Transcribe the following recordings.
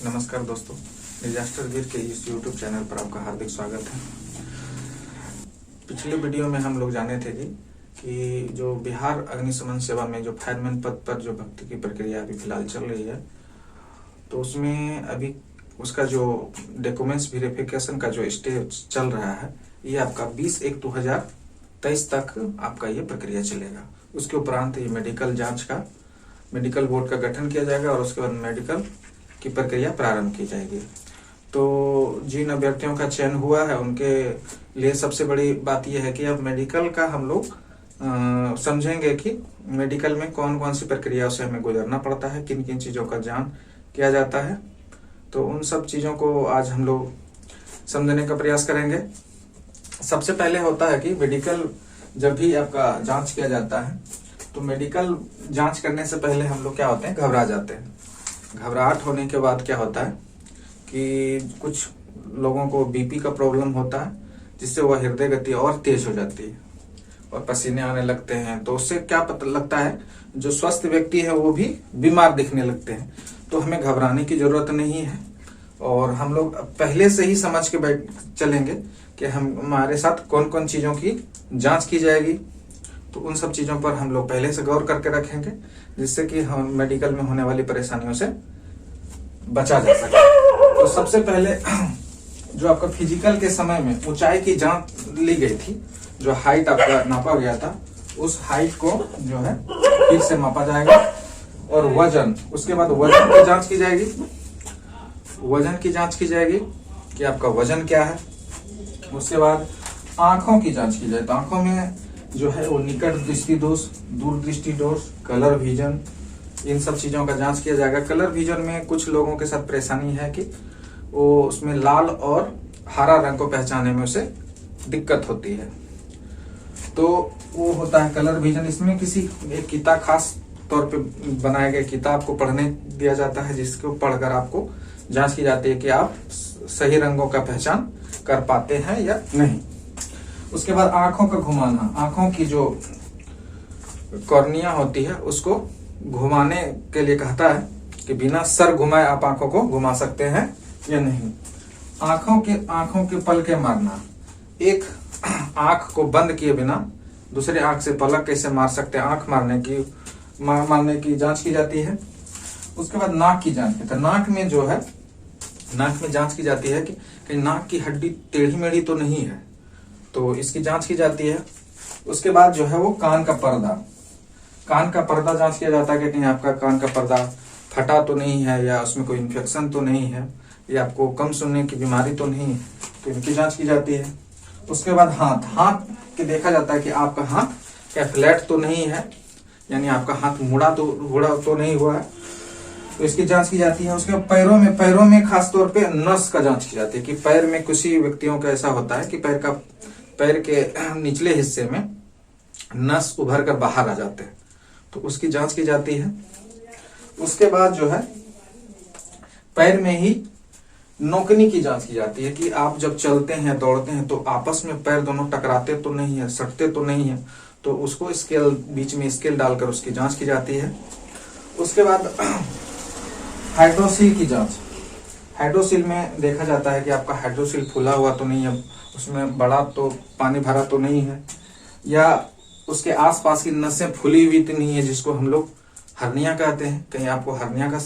नमस्कार दोस्तों, डिजास्टर वीर के इस YouTube चैनल पर आपका हार्दिक स्वागत है। पिछले वीडियो में हम लोग जाने थे कि जो बिहार अग्निशमन सेवा में जो फायरमैन पद पर जो भर्ती की प्रक्रिया अभी फिलहाल चल रही है, तो उसमें अभी उसका जो डॉक्यूमेंट्स वेरिफिकेशन का जो स्टेज चल रहा है, ये आपका 20/1/2023 तक आपका ये प्रक्रिया चलेगा। उसके उपरांत ये मेडिकल बोर्ड का गठन किया जाएगा और उसके बाद मेडिकल की प्रक्रिया प्रारंभ की जाएगी। तो जिन अभ्यर्थियों का चयन हुआ है उनके लिए सबसे बड़ी बात यह है कि अब मेडिकल का हम लोग समझेंगे कि मेडिकल में कौन कौन सी प्रक्रियाओं से हमें गुजरना पड़ता है, किन किन चीज़ों का जान किया जाता है। तो उन सब चीज़ों को आज हम लोग समझने का प्रयास करेंगे। सबसे पहले होता है कि मेडिकल जब भी आपका जांच किया जाता है, तो मेडिकल जांच करने से पहले हम लोग क्या होते हैं, घबरा जाते हैं। घबराहट होने के बाद क्या होता है कि कुछ लोगों को बीपी का प्रॉब्लम होता है, जिससे वह हृदय गति और तेज हो जाती है और पसीने आने लगते हैं। तो उससे क्या पता लगता है, जो स्वस्थ व्यक्ति है वो भी बीमार दिखने लगते हैं। तो हमें घबराने की जरूरत नहीं है और हम लोग पहले से ही समझ के बैठ चलेंगे कि हमारे साथ कौन कौन चीजों की जांच की जाएगी। तो उन सब चीजों पर हम लोग पहले से गौर करके रखेंगे, जिससे कि हम मेडिकल में होने वाली परेशानियों से बचा जा सके। तो सबसे पहले जो आपका फिजिकल के समय में ऊंचाई की जांच ली गई थी, जो हाइट आपका नापा गया था, उस हाइट को जो है फिर से मापा जाएगा। और वजन, उसके बाद वजन की जांच की जाएगी। वजन की जांच की जाएगी कि आपका वजन क्या है। उसके बाद आंखों की जांच की जाए, तो आंखों में जो है वो निकट दृष्टि दोष, दूर दृष्टि दोष, कलर विजन, इन सब चीजों का जांच किया जाएगा। कलर विजन में कुछ लोगों के साथ परेशानी है कि वो उसमें लाल और हरा रंग को पहचानने में उसे दिक्कत होती है, तो वो होता है कलर विजन। इसमें किसी एक किताब, खास तौर पे बनाए गए किताब को पढ़ने दिया जाता है, जिसको पढ़कर आपको जांच की जाती है कि आप सही रंगों का पहचान कर पाते हैं या नहीं। उसके बाद आंखों का घुमाना, आंखों की जो कॉर्निया होती है उसको घुमाने के लिए कहता है कि बिना सर घुमाए आप आंखों को घुमा सकते हैं या नहीं। आंखों के पलके मारना, एक आंख को बंद किए बिना दूसरे आंख से पलक कैसे मार सकते हैं, आंख मारने की जांच की जाती है। उसके बाद नाक की जांच की, तो नाक में जांच की जाती है कि कहीं नाक की हड्डी टेढ़ी मेढ़ी तो नहीं है, तो इसकी जांच की जाती है। उसके बाद जो है वो कान का पर्दा जांच किया जाता है कि कहीं आपका कान का पर्दा फटा तो नहीं है, या उसमें कोई इन्फेक्शन तो नहीं है, या आपको कम सुनने की बीमारी तो नहीं है, तो इनकी जांच की जाती है। उसके बाद हाथ के देखा जाता है कि आपका हाथ क्या फ्लैट तो नहीं है, यानी आपका हाथ मुड़ा तो नहीं हुआ है, तो इसकी जांच की जाती है। उसके बाद पैरों में खास तौर पे नस का जांच की जाती है कि पैर में कुछ व्यक्तियों का ऐसा होता है कि पैर के निचले हिस्से में नस उभर कर बाहर आ जाते हैं, तो उसकी जांच की जाती है। उसके बाद जो है पैर में ही नोकनी की जांच की जाती है कि आप जब चलते हैं, दौड़ते हैं, तो आपस में पैर दोनों टकराते तो नहीं है, सटते तो नहीं है, तो उसको बीच में स्केल डालकर उसकी जांच की जाती है। उसके बाद हाइड्रोसिल की जांच, हाइड्रोसिल में देखा जाता है कि आपका हाइड्रोसिल फूला हुआ तो नहीं है, उसमें बड़ा तो पानी भरा तो नहीं है, या उसके आसपास की नसें फूली हुई तो नहीं है, जिसको हम लोग हर्निया कहते हैं, कहीं आपको हर्निया का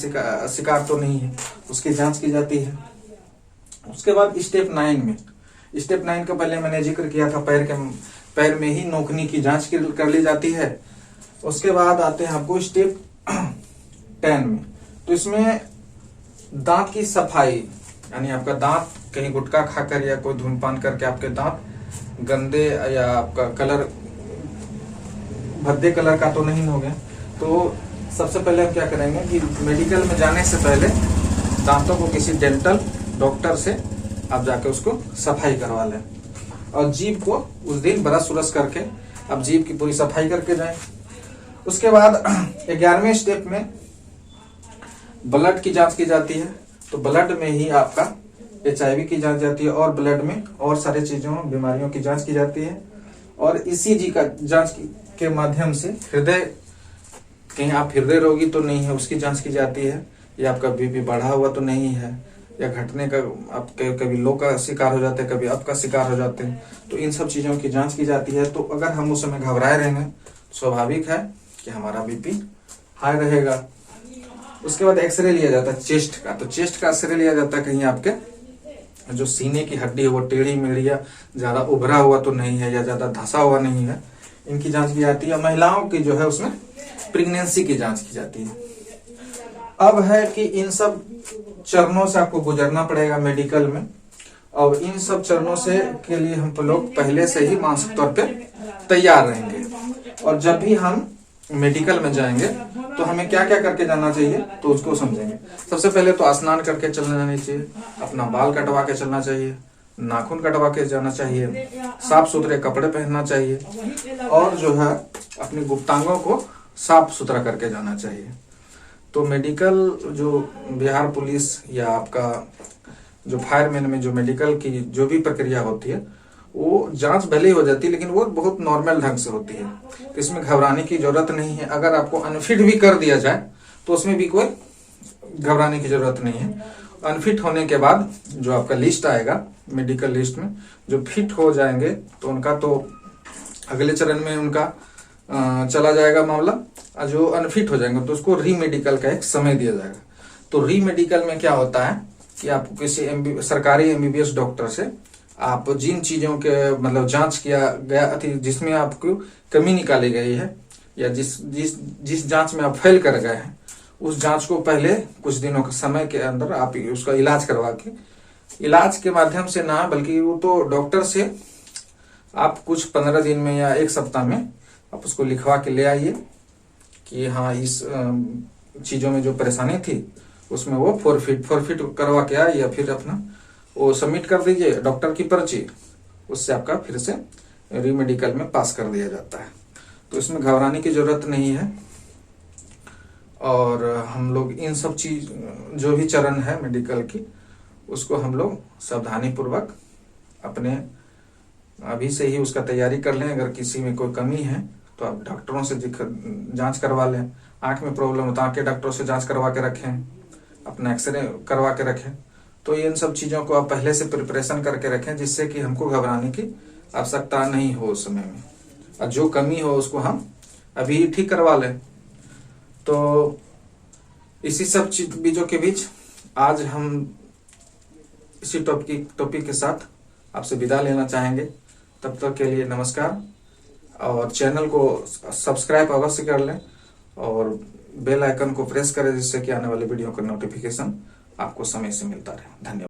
शिकार तो नहीं है, उसकी जांच की जाती है। उसके बाद स्टेप 9 का पहले मैंने जिक्र किया था, पैर में ही नोकनी की जांच कर ली जाती है। उसके बाद आते हैं आपको स्टेप 10 में, तो इसमें दांत की सफाई, यानी आपका दांत कहीं गुटखा खाकर या कोई धूम्रपान करके आपके दांत गंदे या आपका कलर भद्दे कलर का तो नहीं हो गया। तो सबसे पहले हम क्या करेंगे कि मेडिकल में जाने से पहले दांतों को किसी डेंटल डॉक्टर से आप जाके उसको सफाई करवा लें, और जीभ को उस दिन ब्रश करके आप जीभ की पूरी सफाई करके जाएं। उसके बाद 11वें स्टेप में ब्लड की जांच की जाती है, तो ब्लड में ही आपका HIV की जांच जाती है, और ब्लड में और सारे बीमारियों की जांच की जाती है। और ECG का जांच के माध्यम से कहीं आप हृदय रोगी तो नहीं है, उसकी जांच की जाती है। या आपका बीपी बढ़ा हुआ तो नहीं है, या घटने का, आप कभी लो का शिकार हो जाते हैं, कभी अप का शिकार हो जाते हैं, तो इन सब चीज़ों की जांच की जाती है। तो अगर हम उस समय घबराए रहेंगे, स्वाभाविक है कि हमारा बीपी हाई रहेगा। उसके बाद एक्सरे लिया जाता है चेस्ट का। तो चेस्ट का एक्सरे लिया जाता है, कहीं आपके जो सीने की हड्डी है वो टेढ़ी मेढ़ी या ज्यादा उभरा हुआ तो नहीं है, या ज्यादा धंसा हुआ नहीं है, इनकी जांच की जाती है। महिलाओं की जो है उसमें प्रेगनेंसी की जांच की जाती है। अब है कि इन सब चरणों से आपको गुजरना पड़ेगा मेडिकल में। और इन सब चरणों से के लिए हम लोग पहले से ही मानसिक तौर पे तैयार रहेंगे। और जब भी हम मेडिकल में जाएंगे तो हमें क्या क्या करके जाना चाहिए तो उसको समझेंगे। सबसे पहले तो स्नान करके चलना जाना चाहिए, अपना बाल कटवा के चलना चाहिए, नाखून कटवा के जाना चाहिए, साफ सुथरे कपड़े पहनना चाहिए, और जो है अपनी गुप्तांगों को साफ सुथरा करके जाना चाहिए। तो मेडिकल जो बिहार पुलिस या आपका जो फायरमैन में जो मेडिकल की जो भी प्रक्रिया होती है, वो जांच भले ही हो जाती है लेकिन वो बहुत नॉर्मल ढंग से होती है। तो इसमें घबराने की जरूरत नहीं है। अगर आपको अनफिट भी कर दिया जाए तो उसमें भी कोई घबराने की जरूरत नहीं है। अनफिट होने के बाद जो आपका लिस्ट आएगा मेडिकल लिस्ट में, जो फिट हो जाएंगे तो उनका तो अगले चरण में उनका चला जाएगा मामला। और जो अनफिट हो जाएंगे तो उसको री मेडिकल का एक समय दिया जाएगा। तो री मेडिकल में क्या होता है कि आपको किसी सरकारी एमबीबीएस डॉक्टर से आप जिन चीजों के मतलब जांच किया गया थी, जिसमें आपको कमी निकाली गई है, या जिस जांच में आप फेल कर गए हैं, उस जांच को पहले कुछ दिनों के समय के अंदर आप उसका इलाज करवा के, इलाज के माध्यम से ना बल्कि वो तो डॉक्टर से आप कुछ 15 दिन में या एक सप्ताह में आप उसको लिखवा के ले आइए कि हाँ इस चीजों में जो परेशानी थी उसमें वो फॉरफिट करवा के आए, या फिर अपना वो सबमिट कर दीजिए डॉक्टर की पर्ची, उससे आपका फिर से री मेडिकल में पास कर दिया जाता है। तो इसमें घबराने की जरूरत नहीं है। और हम लोग इन सब चीज जो भी चरण है मेडिकल की, उसको हम लोग सावधानी पूर्वक अपने अभी से ही उसका तैयारी कर लें। अगर किसी में कोई कमी है तो आप डॉक्टरों से जांच करवा लें। आंख में प्रॉब्लम हो तो आंख के डॉक्टरों से जांच करवा के रखें, अपना एक्सरे करवा के रखें। तो इन सब चीजों को आप पहले से प्रिपरेशन करके रखें, जिससे कि हमको घबराने की आवश्यकता नहीं हो उस समय में, और जो कमी हो उसको हम अभी ठीक करवा लें। तो इसी सब चीजों के बीच आज हम इसी टॉपिक के साथ आपसे विदा लेना चाहेंगे। तब तक के लिए नमस्कार, और चैनल को सब्सक्राइब अवश्य कर लें और बेल आइकन को प्रेस करें, जिससे कि आने वाले वीडियो का नोटिफिकेशन आपको समय से मिलता रहे। धन्यवाद।